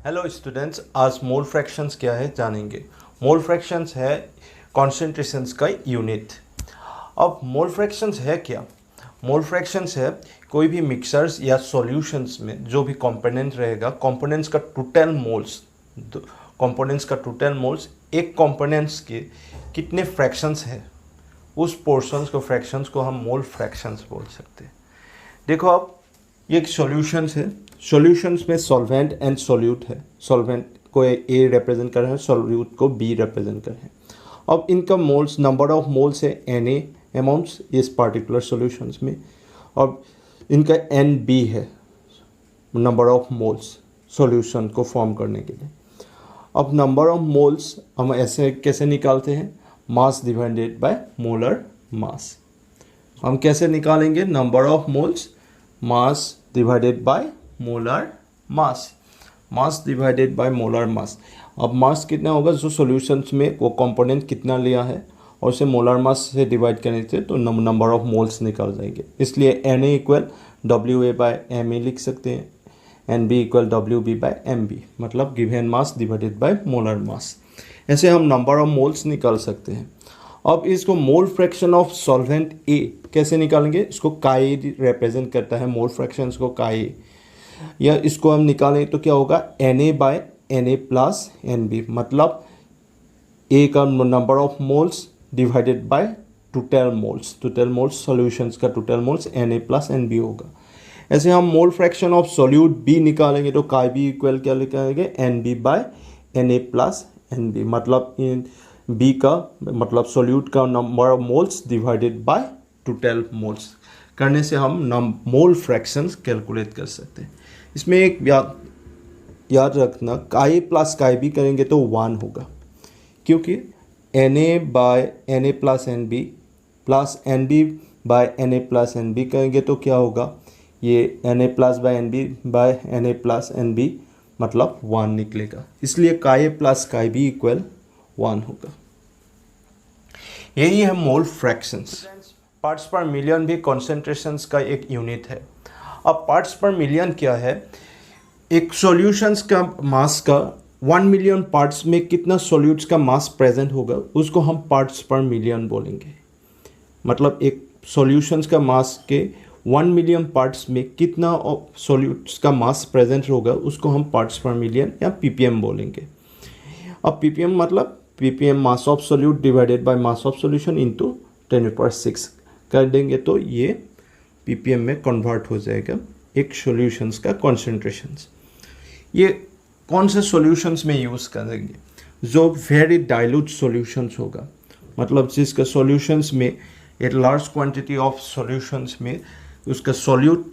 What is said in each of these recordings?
Hello students, आज मोल fractions क्या है जानेंगे। मोल फ्रैक्शंस है कॉन्सेंट्रेशंस का यूनिट। अब मोल फ्रैक्शंस है क्या? मोल फ्रैक्शंस है कोई भी मिक्सर्स या सॉल्यूशंस में जो भी कंपोनेंट रहेगा, कंपोनेंट्स का टोटल मोल्स एक कंपोनेंट्स के कितने फ्रैक्शंस है, उस पोर्शंस को फ्रैक्शंस को हम मोल फ्रैक्शंस बोल सकते हैं। देखो अब ये एक सॉल्यूशंस है। सॉल्यूशंस में सॉल्वेंट एंड सॉल्यूट है। सॉल्वेंट को ए रिप्रेजेंट कर रहे हैं, सॉल्यूट को बी रिप्रेजेंट कर रहे हैं। अब इनका मोल्स, नंबर ऑफ मोल्स है Na अमाउंट्स इस पार्टिकुलर सॉल्यूशंस में। अब इनका Nb है, नंबर ऑफ मोल्स सॉल्यूशन को फॉर्म करने के लिए। अब नंबर ऑफ मोल्स हम ऐसे कैसे निकालते हैं? मास डिवाइडेड बाय मोलर मास। हम कैसे निकालेंगे? Number of moles mass divided by molar mass. Mass divided by molar मास। अब मास कितना होगा, जो सॉल्यूशंस में वो कंपोनेंट कितना लिया है और उसे मोलर मास से डिवाइड करने से तो नंबर ऑफ मोल्स निकल जाएंगे। इसलिए Na equal WA by Ma लिख सकते हैं, Nb equal WB by Mb, मतलब given mass divided by molar mass. ऐसे हम नंबर ऑफ मोल्स निकाल सकते हैं। अब इसको mole fraction of solvent A कैसे निकालेंगे? इसको काई रिप्रेजेंट करता है, मोल फ्रैक्शन को काई, या इसको हम निकालें तो क्या होगा? Na बाय Na प्लस Nb, मतलब A का number of moles divided by total moles solutions का total moles Na plus Nb होगा। ऐसे हम mole fraction of solute B निकालेंगे तो काई B इक्वल क्या लिखेंगे? Nb by Na plus Nb, मतलब इन B का मतलब सॉल्यूट का number of moles divided by total moles करने से हम मोल फ्रैक्शंस कैलकुलेट कर सकते हैं। इसमें एक याद रखना, काई प्लस काई बी करेंगे तो 1 होगा, क्योंकि Na बाय Na plus Nb plus Nb by Na plus Nb करेंगे तो क्या होगा? ये Na plus by Nb by Na plus Nb मतलब 1 निकलेगा। इसलिए काई प्लस काई बी इक्वल 1 होगा। यही है मोल फ्रैक्शंस। पार्ट्स पर मिलियन भी कॉन्सेंट्रेशंस का एक यूनिट है। अब पार्ट्स पर मिलियन क्या है? एक सॉल्यूशंस का मास का 1 मिलियन पार्ट्स में कितना सॉल्यूट्स का मास प्रेजेंट होगा, उसको हम पार्ट्स पर मिलियन बोलेंगे। मतलब एक सॉल्यूशंस का मास के 1 मिलियन पार्ट्स में कितना सॉल्यूट्स का मास प्रेजेंट होगा, उसको हम पार्ट्स पर मिलियन या ppm बोलेंगे। अब ppm मतलब ppm mass of solute divided by mass of solution into 10⁻⁶ कर देंगे तो ये ppm में कन्वर्ट हो जाएगा एक सॉल्यूशंस का कॉन्सेंट्रेशंस। ये कौन से सॉल्यूशंस में यूज़ करेंगे? जो वेरी डाइल्यूट सॉल्यूशंस होगा, मतलब जिसका सॉल्यूशंस में एक लार्ज क्वांटिटी ऑफ सॉल्यूशंस में उसका solute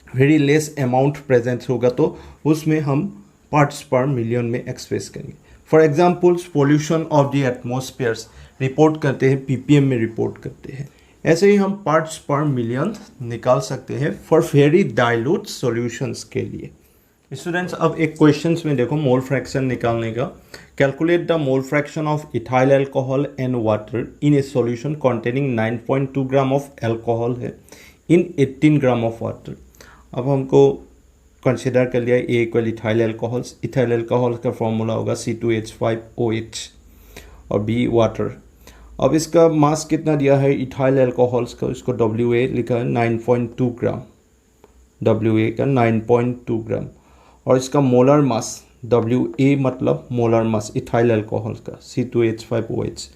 very less amount present होगा, तो उसमें हम पार्ट्स पर मिलियन में एक्सप्रेस करेंगे। For examples, pollution of the एटमॉस्फेयर्स report करते हैं, ppm में रिपोर्ट करते हैं। ऐसे ही हम पार्ट्स पर मिलियन निकाल सकते हैं फॉर वेरी डाइल्यूट सॉल्यूशंस के लिए। स्टूडेंट्स, अब एक क्वेश्चंस में देखो मोल फ्रैक्शन निकालने का। Calculate the mole fraction of ethyl alcohol and water in A solution containing 9.2 gram of alcohol है इन 18 ग्राम ऑफ वाटर। अब हमको कंसिडर कर लिया ए equal ethyl alcohols. Ethyl alcohol का फॉर्मूला होगा C2H5OH और बी वाटर। अब इसका मास कितना दिया है इथाइल अल्कोहल्स का, इसको WA लिखा है 9.2 ग्राम, WA का 9.2 ग्राम, और इसका मोलर मास WA मतलब मोलर मास इथाइल अल्कोहल का C2H5OH।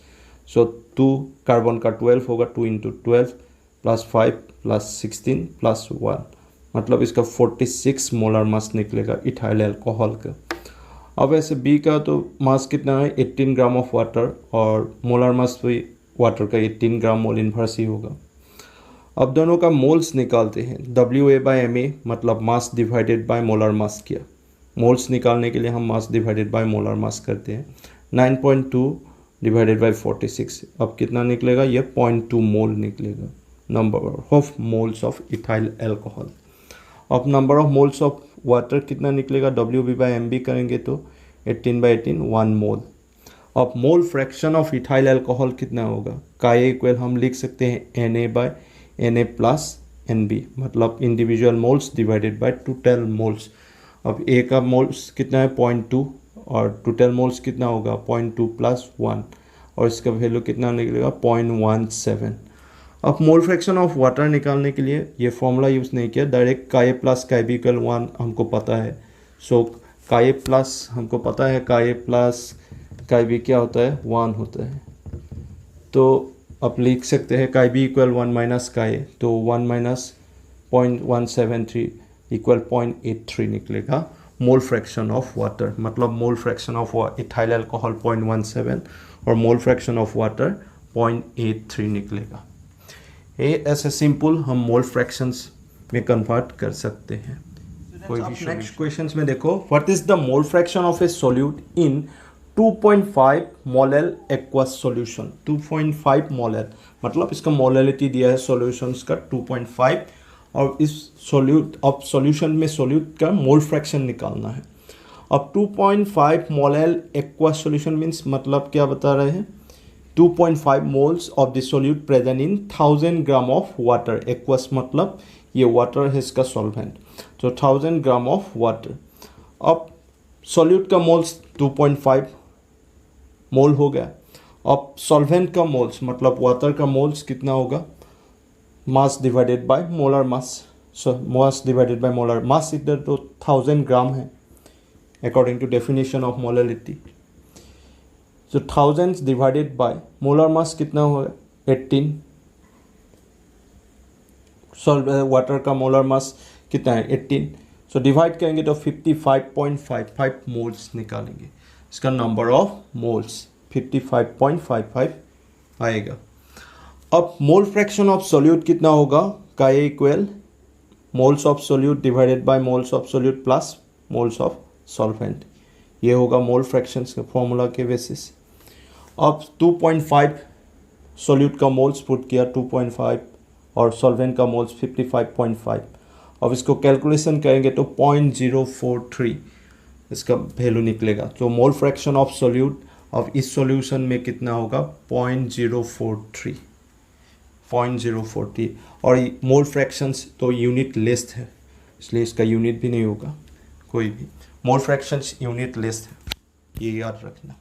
सो 2 कार्बन का 12 होगा, 2 × 12 + 5 + 16 + 1, मतलब इसका 46 मोलर मास निकलेगा इथाइल अल्कोहल का। अब ऐसे बी का तो मास कितना है 18 ग्राम ऑफ वाटर, और मोलर मास भी वाटर का 18 ग्राम मोल इन्वर्स ही होगा। अब दोनों का मोल्स निकालते हैं। WA/Ma मतलब मास डिवाइडेड बाय मोलर मास किया। मोल्स निकालने के लिए हम मास डिवाइडेड बाय मोलर मास करते हैं। 9.2 डिवाइडेड बाय 46, अब कितना निकलेगा? ये 0.2 मोल निकलेगा, number of moles of ethyl alcohol. अब number of moles of water कितना निकलेगा? WB/MB करेंगे तो 18/18 1 मोल। अब mole fraction of ethyl alcohol कितना होगा? का इक्वल हम लिख सकते हैं Na/Na प्लस Nb, मतलब individual moles divided by total moles. अब ए का मोल्स कितना है 0.2 और टोटल मोल्स कितना होगा 0.2 + 1 और इसका वैल्यू कितना निकलेगा 0.17। अब मोल फ्रैक्शन ऑफ वाटर निकालने के लिए ये फॉर्मूला यूज़ नहीं किया, डायरेक्ट का ए प्लस का बी इक्वल 1 हमको पता है। सो का ए प्लस हमको पता है का ए प्लस का बी क्या होता है 1 होता है। तो अब लिख सकते हैं का बी इक्वल 1 माइनस का ए, तो 1 माइनस 0.173 इक्वल 0.83 निकलेगा मोल फ्रैक्शन ऑफ वाटर। मतलब mole fraction of ethyl alcohol 0.17 और मोल फ्रैक्शन ऑफ वाटर 0.83 निकलेगा। ये ऐसे सिंपल हम मोल फ्रैक्शंस में कन्वर्ट कर सकते हैं कोई भी। नेक्स्ट क्वेश्चंस में देखो, what is the mole fraction of A solute in 2.5 molal aqueous solution. 2.5 molal मतलब इसका मोलैलिटी दिया है सॉल्यूशंस का 2.5 और इस सॉल्यूशन में सॉल्यूट का मोल फ्रैक्शन निकालना है। अब 2.5 मोलल एक्वस सॉल्यूशन मीन्स मतलब क्या बता रहे हैं 2.5 moles of the solute present in 1000 gram of water. Aqueous मतलब ये वाटर है इसका सॉल्वेंट, तो 1000 ग्राम ऑफ वाटर। अब सॉल्यूट का मोल्स 2.5 मोल हो गया। अब सॉल्वेंट का मोल्स मतलब वाटर का मोल्स कितना होगा mass divided by molar mass. So mass divided by molar mass इधर तो 1000 ग्राम है according to definition of molality. So 1000 divided by molar mass कितना होगा 18। वाटर का मोलर मास कितना है 18। सो डिवाइड करेंगे तो 55.55 मोल्स निकालेंगे। इसका नंबर ऑफ मोल्स 55.55 आएगा। अब मोल फ्रैक्शन ऑफ सॉल्यूट कितना होगा का ए equal moles of solute divided by moles of solute plus moles of solvent. ये होगा मोल फ्रैक्शंस के फॉर्मूला के बेसिस। अब 2.5 सॉल्यूट का मोल्स पुट किया 2.5 और सॉल्वेंट का मोल्स 55.5। अब इसको कैलकुलेशन करेंगे तो 0.043 इसका वैल्यू निकलेगा। तो मोल फ्रैक्शन ऑफ सॉल्यूट अब इस सॉल्यूशन में कितना होगा 0.043 और मोल फ्रैक्शंस तो यूनिट लेस है इसलिए इसका यूनिट भी नहीं होगा कोई भी। मोल फ्रैक्शंस यूनिट लेस है, ये याद रखना।